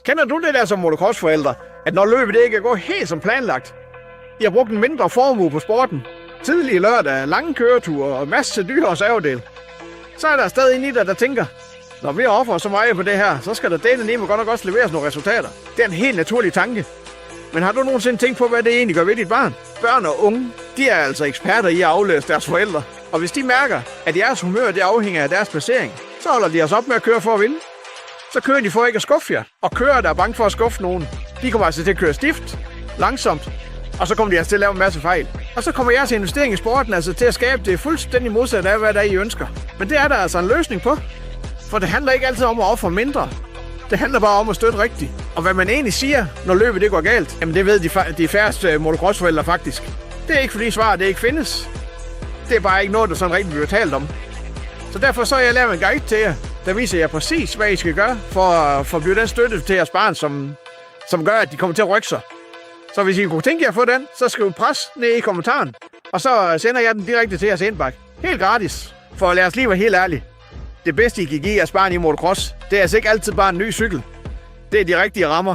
Kender du det der som motocrossforældre, at når løbet ikke går helt som planlagt, I har brugt en mindre formue på sporten, tidlige lørdag, lange køreture og masser af dyre reservedel, så er der stadig en i dig, der tænker, når vi offrer så meget på det her, så skal der dele ned med godt nok også leveres nogle resultater. Det er en helt naturlig tanke. Men har du nogensinde tænkt på, hvad det egentlig gør ved dit barn? Børn og unge, de er altså eksperter i at aflæse deres forældre. Og hvis de mærker, at jeres humør det afhænger af deres placering, så holder de os op med at køre for at vinde. Så kører de for ikke at skuffe jer. Og kører, der er bange for at skuffe nogen, de kommer altså til at køre stift, langsomt, og så kommer de altså til at lave en masse fejl. Og så kommer jeres investering i sporten altså til at skabe det fuldstændig modsat af, hvad der I ønsker. Men det er der altså en løsning på. For det handler ikke altid om at ofre mindre. Det handler bare om at støtte rigtigt. Og hvad man egentlig siger, når løbet det går galt, jamen det ved de færreste motocrossforældre faktisk. Det er ikke fordi svaret det ikke findes. Det er bare ikke noget, der sådan rigtig bliver talt om. Så derfor så har jeg lavet en guide til jer, der viser jer præcis, hvad I skal gøre for at blive den støtte til jeres barn, som gør, at de kommer til at rykke sig. Så hvis I kunne tænke jer at få den, så skriv pres ned i kommentaren. Og så sender jeg den direkte til jeres indbakke. Helt gratis. For lad os lige være helt ærlige. Det bedste, I kan give jeres barn i motocross, det er altså ikke altid bare en ny cykel. Det er de rigtige rammer.